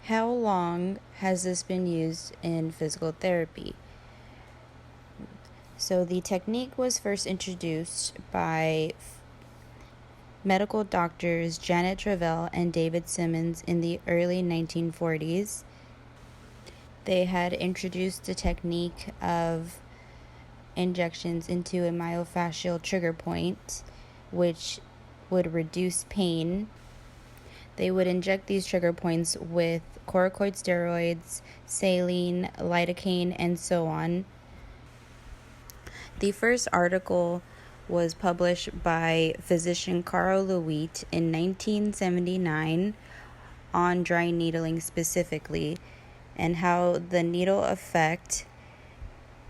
How long has this been used in physical therapy? So the technique was first introduced by medical doctors Janet Travell and David Simmons in the early 1940s. They had introduced the technique of injections into a myofascial trigger point, which would reduce pain. They would inject these trigger points with corticoid steroids, saline, lidocaine, and so on. The first article was published by physician Carl Lewitt in 1979 on dry needling specifically, and how the needle effect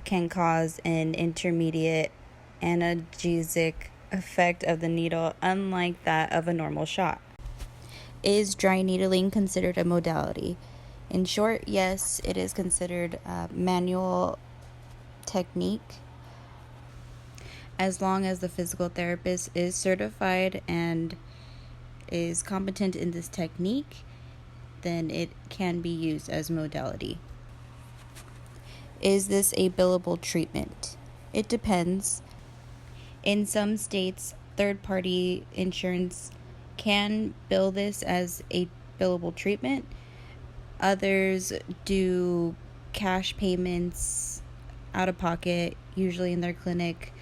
can cause an intermediate analgesic effect of the needle, unlike that of a normal shot. Is dry needling considered a modality? In short, yes, it is considered a manual technique as long as the physical therapist is certified and is competent in this technique, then it can be used as modality. Is this a billable treatment? It depends. In some states, third-party insurance can bill this as a billable treatment. Others do cash payments out of pocket, usually in their clinic,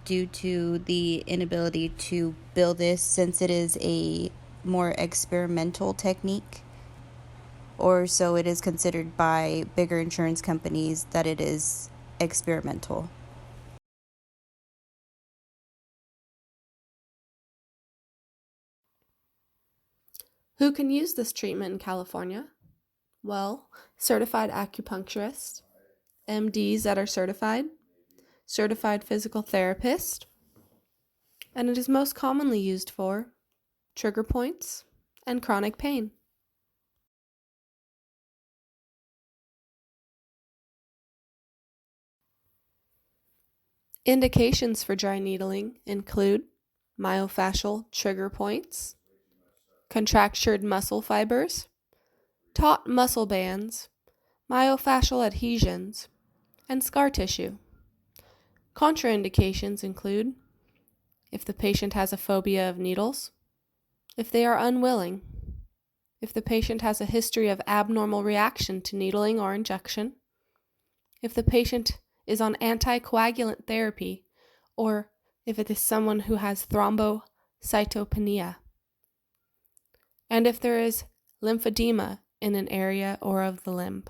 due to the inability to bill this since it is a more experimental technique, or so it is considered by bigger insurance companies that it is experimental. Who can use this treatment in California? Well, certified acupuncturists, MDs that are certified physical therapist, and it is most commonly used for trigger points and chronic pain. Indications for dry needling include myofascial trigger points, contractured muscle fibers, taut muscle bands, myofascial adhesions, and scar tissue. Contraindications include if the patient has a phobia of needles, if they are unwilling, if the patient has a history of abnormal reaction to needling or injection, if the patient is on anticoagulant therapy, or if it is someone who has thrombocytopenia, and if there is lymphedema in an area or of the limb.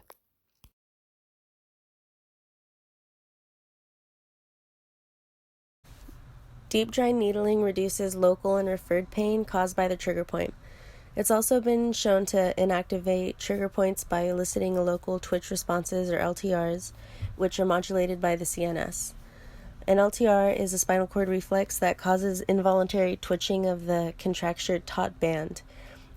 Deep dry needling reduces local and referred pain caused by the trigger point. It's also been shown to inactivate trigger points by eliciting local twitch responses, or LTRs, which are modulated by the CNS. An LTR is a spinal cord reflex that causes involuntary twitching of the contractured taut band.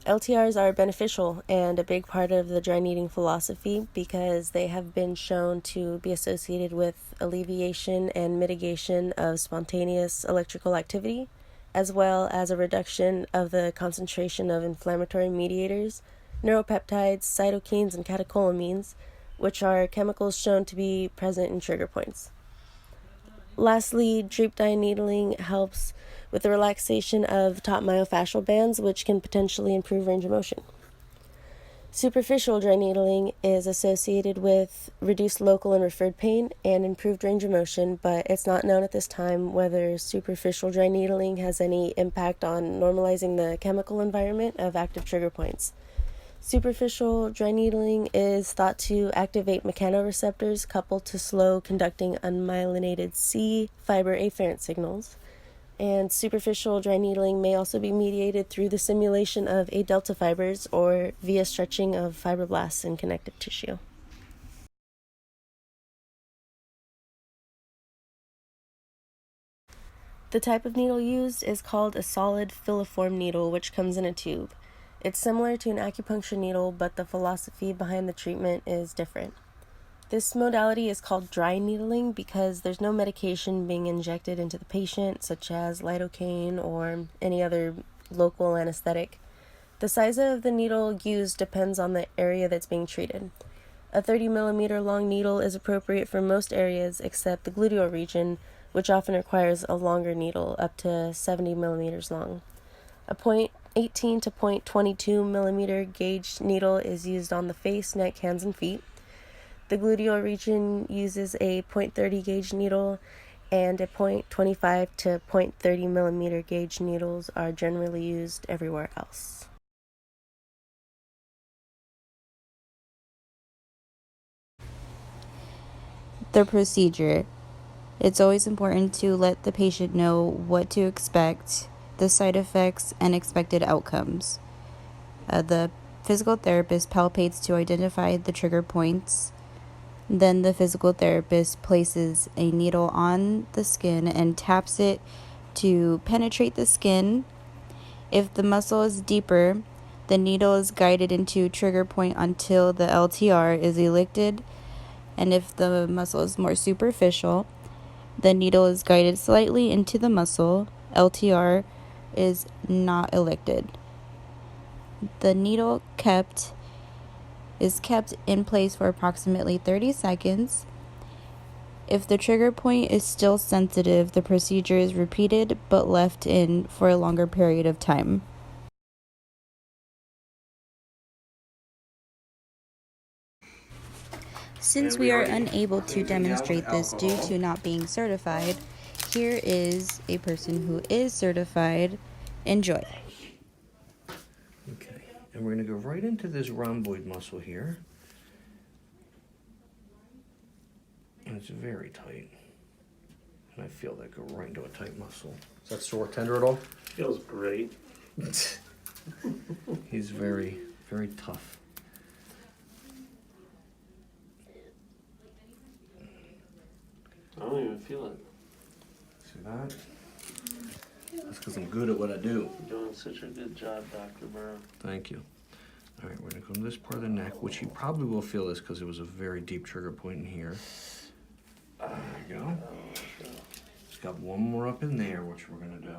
LTRs are beneficial and a big part of the dry needling philosophy because they have been shown to be associated with alleviation and mitigation of spontaneous electrical activity, as well as a reduction of the concentration of inflammatory mediators, neuropeptides, cytokines, and catecholamines, which are chemicals shown to be present in trigger points. Lastly, deep dry needling helps with the relaxation of taut myofascial bands, which can potentially improve range of motion. Superficial dry needling is associated with reduced local and referred pain and improved range of motion, but it's not known at this time whether superficial dry needling has any impact on normalizing the chemical environment of active trigger points. Superficial dry needling is thought to activate mechanoreceptors coupled to slow conducting unmyelinated C fiber afferent signals. And superficial dry needling may also be mediated through the simulation of A delta fibers or via stretching of fibroblasts in connective tissue. The type of needle used is called a solid filiform needle, which comes in a tube. It's similar to an acupuncture needle, but the philosophy behind the treatment is different. This modality is called dry needling because there's no medication being injected into the patient, such as lidocaine or any other local anesthetic. The size of the needle used depends on the area that's being treated. A 30 millimeter long needle is appropriate for most areas except the gluteal region, which often requires a longer needle, up to 70 millimeters long. A .18 to .22 millimeter gauge needle is used on the face, neck, hands, and feet. The gluteal region uses a .30 gauge needle, and a .25 to .30 millimeter gauge needles are generally used everywhere else. The procedure. It's always important to let the patient know what to expect, the side effects, and expected outcomes. The physical therapist palpates to identify the trigger points. Then the physical therapist places a needle on the skin and taps it to penetrate the skin. If the muscle is deeper, the needle is guided into trigger point until the LTR is elicted, and if the muscle is more superficial, the needle is guided slightly into the muscle. LTR is not elicted. The needle is kept in place for approximately 30 seconds. If the trigger point is still sensitive, the procedure is repeated but left in for a longer period of time. Since we are unable to demonstrate this due to not being certified, here is a person who is certified. Enjoy. Okay, and we're going to go right into this rhomboid muscle here. And it's very tight. And I feel that go right into a tight muscle. Is that sore tender at all? Feels great. He's very, very tough. I don't even feel it. See that? That's because I'm good at what I do. You're doing such a good job, Dr. Burrow. Thank you. All right, we're going to come to this part of the neck, which you probably will feel this because it was a very deep trigger point in here. There you go. It's got one more up in there, which we're going to do.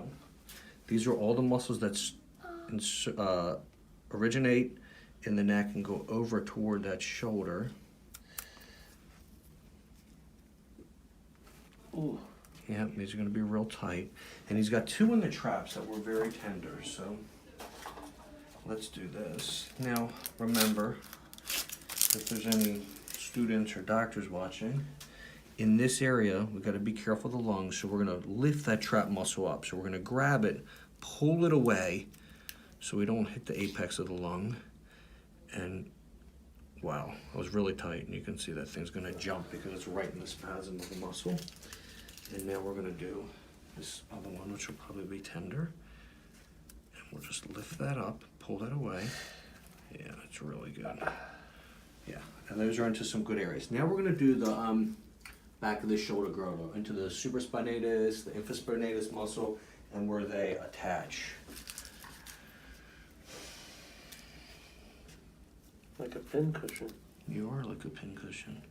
These are all the muscles that originate in the neck and go over toward that shoulder. Ooh. Yeah, these are going to be real tight. And he's got two in the traps that were very tender, so let's do this. Now, remember, if there's any students or doctors watching, in this area, we've got to be careful of the lungs, so we're going to lift that trap muscle up. So we're going to grab it, pull it away, so we don't hit the apex of the lung. And wow, that was really tight, and you can see that thing's going to jump because it's right in the spasm of the muscle. And now we're going to do this other one, which will probably be tender. And we'll just lift that up, pull that away. Yeah, that's really good. Yeah, and those are into some good areas. Now we're going to do the back of the shoulder girdle, into the supraspinatus, the infraspinatus muscle, and where they attach. Like a pin cushion. You are like a pin cushion.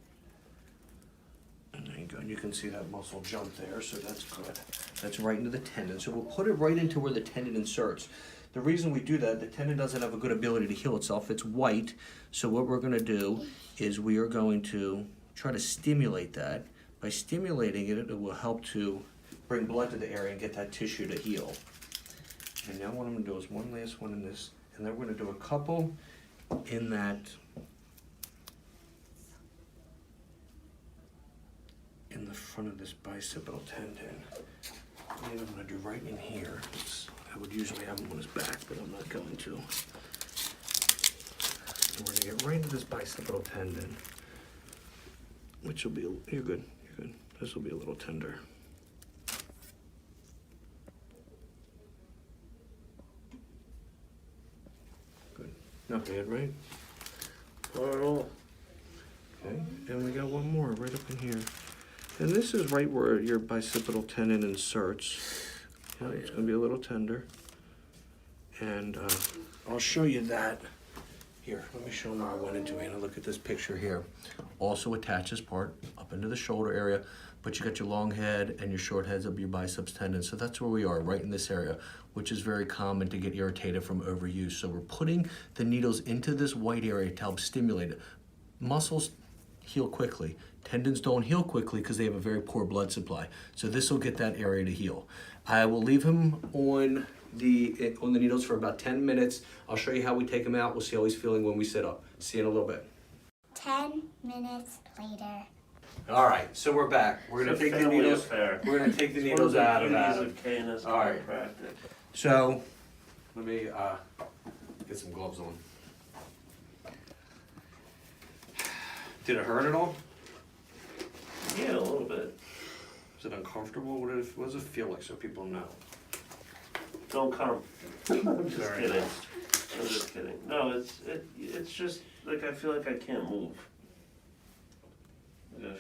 And there you go. And you can see that muscle jump there, so that's good. That's right into the tendon. So we'll put it right into where the tendon inserts. The reason we do that, the tendon doesn't have a good ability to heal itself. It's white. So what we're going to do is we are going to try to stimulate that. By stimulating it, it will help to bring blood to the area and get that tissue to heal. And now what I'm going to do is one last one in this, and then we're going to do a couple in that, in the front of this bicipital tendon. And I'm going to do right in here. I would usually have him on his back, but I'm not going to. And we're going to get right into this bicipital tendon, which will be, you're good. Good. This will be a little tender. Good. Not bad, right? Not at all. Okay. And we got one more right up in here. And this is right where your bicipital tendon inserts. Yeah, it's going to be a little tender. And I'll show you that. Here, let me show them where I went into it. And look at this picture here. Also attach this part up into the shoulder area. but you got your long head and your short heads of your biceps tendon. So that's where we are, right in this area, which is very common to get irritated from overuse. So we're putting the needles into this white area to help stimulate it. Muscles heal quickly. Tendons don't heal quickly because they have a very poor blood supply. So this will get that area to heal. I will leave him on the needles for about 10 minutes. I'll show you how we take him out. We'll see how he's feeling when we sit up. See you in a little bit. 10 minutes later. All right, so we're back. We're gonna take the needles. We're gonna take the needles out of Adam. All right. So let me get some gloves on. Did it hurt at all? Yeah, a little bit. Is it uncomfortable? What does it feel like, so people know? Don't come. I'm just kidding. I'm just kidding. No, it's just like I feel like I can't move. Like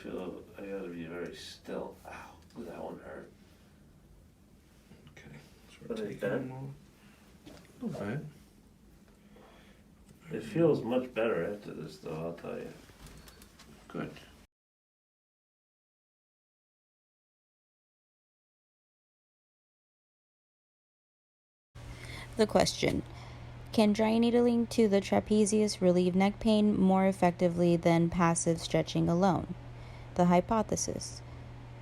I gotta be very still. Ow, that one hurt. Okay. So But we're it's taking bad? them off. A little bit. It feels much better after this, though. I'll tell you. Good. The question: can dry needling to the trapezius relieve neck pain more effectively than passive stretching alone? The hypothesis: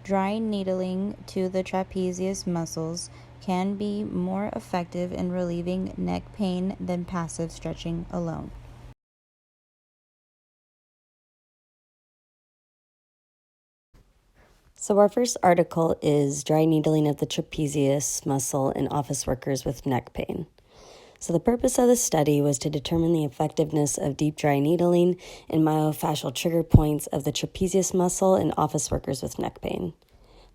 dry needling to the trapezius muscles can be more effective in relieving neck pain than passive stretching alone. So our first article is dry needling of the trapezius muscle in office workers with neck pain. So the purpose of the study was to determine the effectiveness of deep dry needling in myofascial trigger points of the trapezius muscle in office workers with neck pain.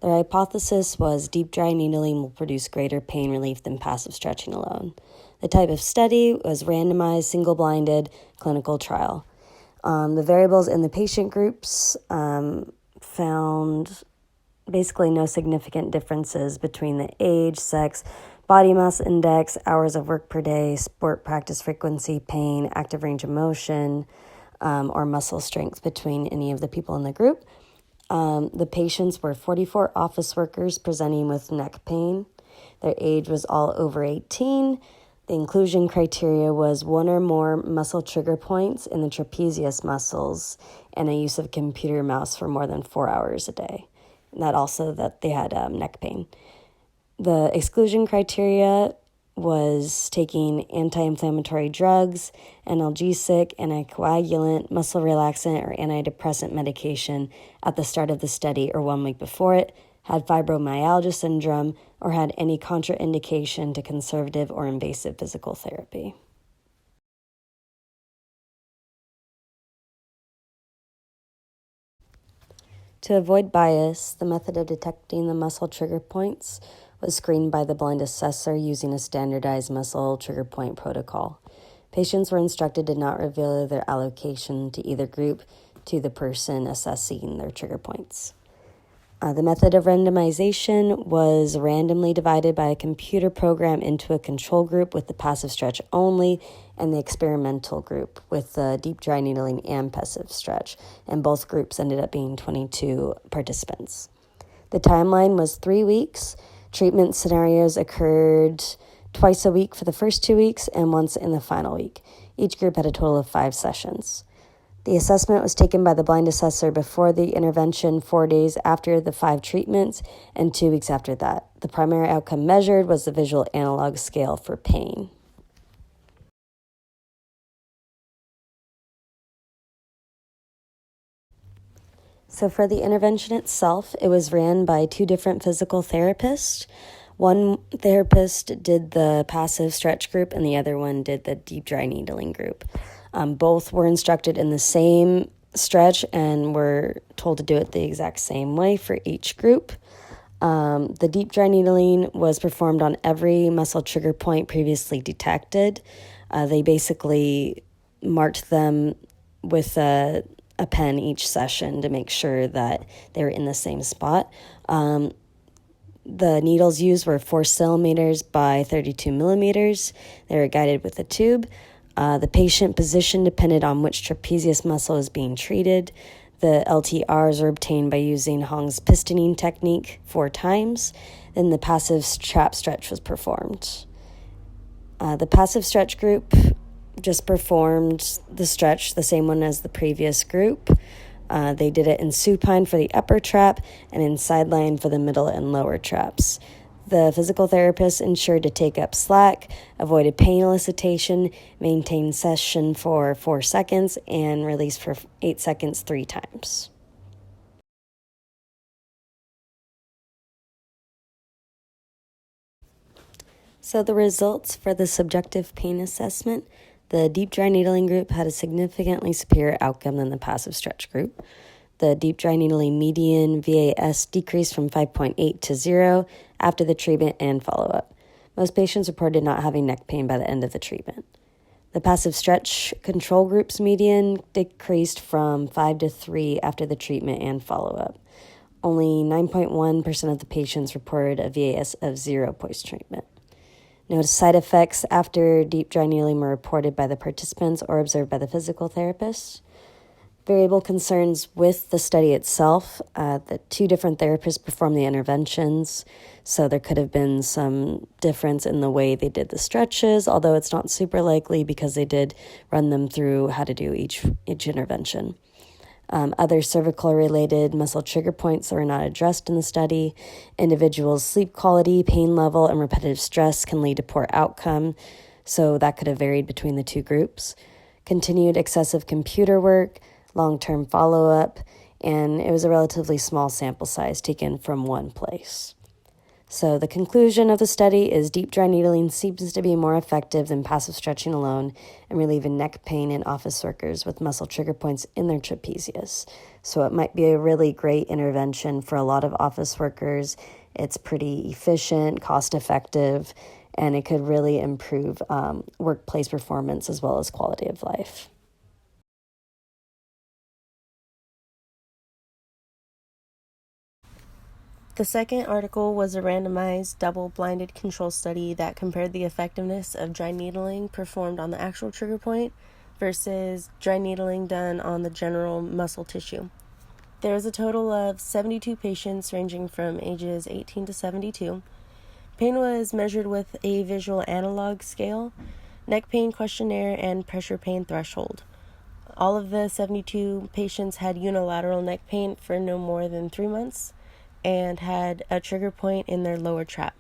Their hypothesis was deep dry needling will produce greater pain relief than passive stretching alone. The type of study was randomized, single-blinded clinical trial. The variables in the patient groups found basically no significant differences between the age, sex, body mass index, hours of work per day, sport practice frequency, pain, active range of motion, or muscle strength between any of the people in the group. The patients were 44 office workers presenting with neck pain. Their age was all over 18. The inclusion criteria was one or more muscle trigger points in the trapezius muscles and a use of a computer mouse for more than 4 hours a day. And that they had neck pain. The exclusion criteria was taking anti-inflammatory drugs, analgesic, anticoagulant, muscle relaxant, or antidepressant medication at the start of the study or 1 week before it, had fibromyalgia syndrome, or had any contraindication to conservative or invasive physical therapy. To avoid bias, the method of detecting the muscle trigger points was screened by the blind assessor using a standardized muscle trigger point protocol. Patients were instructed to not reveal their allocation to either group to the person assessing their trigger points. The method of randomization was randomly divided by a computer program into a control group with the passive stretch only and the experimental group with the deep dry needling and passive stretch, and both groups ended up being 22 participants. The timeline was 3 weeks. Treatment scenarios occurred twice a week for the first 2 weeks and once in the final week. Each group had a total of 5 sessions. The assessment was taken by the blind assessor before the intervention, 4 days after the 5 treatments, and 2 weeks after that. The primary outcome measured was the visual analog scale for pain. So for the intervention itself, it was ran by 2 different physical therapists. One therapist did the passive stretch group and the other one did the deep dry needling group. Both were instructed in the same stretch and were told to do it the exact same way for each group. The deep dry needling was performed on every muscle trigger point previously detected. They basically marked them with a pen each session to make sure that they were in the same spot. The needles used were 4 centimeters by 32 millimeters. They were guided with a tube. The patient position depended on which trapezius muscle is being treated. The LTRs are obtained by using Hong's pistoning technique 4 times. Then the passive trap stretch was performed. The passive stretch group just performed the stretch, the same one as the previous group. They did it in supine for the upper trap and in sideline for the middle and lower traps. The physical therapist ensured to take up slack, avoided pain elicitation, maintained session for 4 seconds, and released for 8 seconds 3 times. So the results for the subjective pain assessment: the deep dry needling group had a significantly superior outcome than the passive stretch group. The deep dry needling median VAS decreased from 5.8 to 0 after the treatment and follow-up. Most patients reported not having neck pain by the end of the treatment. The passive stretch control group's median decreased from 5 to 3 after the treatment and follow-up. Only 9.1% of the patients reported a VAS of 0 post-treatment. No side effects after deep dry needling were reported by the participants or observed by the physical therapist. Variable concerns with the study itself. The 2 different therapists performed the interventions, so there could have been some difference in the way they did the stretches, although it's not super likely because they did run them through how to do each intervention. Other cervical-related muscle trigger points were not addressed in the study. Individuals' sleep quality, pain level, and repetitive stress can lead to poor outcome, so that could have varied between the 2 groups. Continued excessive computer work, long-term follow-up, and it was a relatively small sample size taken from 1 place. So the conclusion of the study is deep dry needling seems to be more effective than passive stretching alone in relieving neck pain in office workers with muscle trigger points in their trapezius. So it might be a really great intervention for a lot of office workers. It's pretty efficient, cost-effective, and it could really improve workplace performance as well as quality of life. The second article was a randomized, double-blinded control study that compared the effectiveness of dry needling performed on the actual trigger point versus dry needling done on the general muscle tissue. There was a total of 72 patients ranging from ages 18 to 72. Pain was measured with a visual analog scale, neck pain questionnaire, and pressure pain threshold. All of the 72 patients had unilateral neck pain for no more than 3 months and had a trigger point in their lower trap.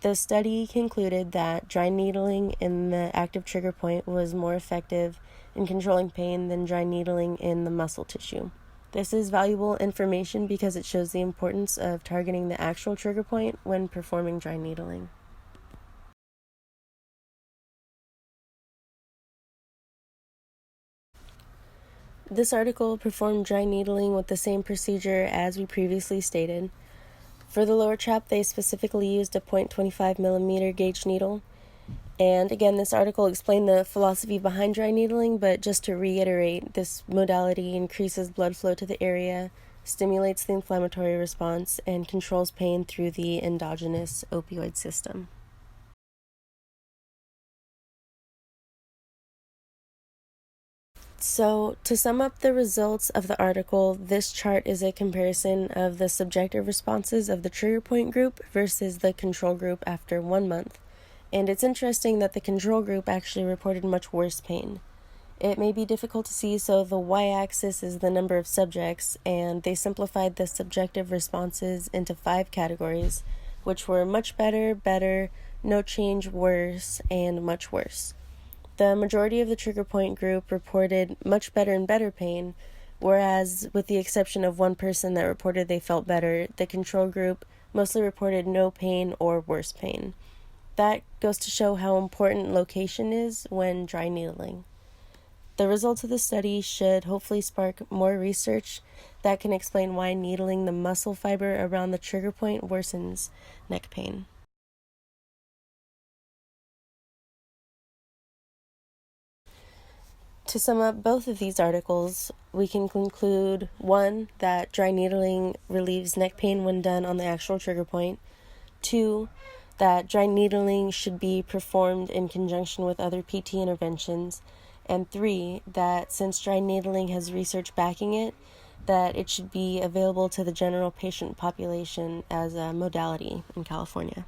The study concluded that dry needling in the active trigger point was more effective in controlling pain than dry needling in the muscle tissue. This is valuable information because it shows the importance of targeting the actual trigger point when performing dry needling. This article performed dry needling with the same procedure as we previously stated. For the lower trap, they specifically used a 0.25 millimeter gauge needle. And again, this article explained the philosophy behind dry needling, but just to reiterate, this modality increases blood flow to the area, stimulates the inflammatory response, and controls pain through the endogenous opioid system. So, to sum up the results of the article, this chart is a comparison of the subjective responses of the trigger point group versus the control group after 1 month. And it's interesting that the control group actually reported much worse pain. It may be difficult to see, so the y-axis is the number of subjects, and they simplified the subjective responses into 5 categories, which were much better, better, no change, worse, and much worse. The majority of the trigger point group reported much better and better pain, whereas with the exception of 1 person that reported they felt better, the control group mostly reported no pain or worse pain. That goes to show how important location is when dry needling. The results of the study should hopefully spark more research that can explain why needling the muscle fiber around the trigger point worsens neck pain. To sum up both of these articles, we can conclude 1, that dry needling relieves neck pain when done on the actual trigger point. 2, that dry needling should be performed in conjunction with other PT interventions. And 3, that since dry needling has research backing it, that it should be available to the general patient population as a modality in California.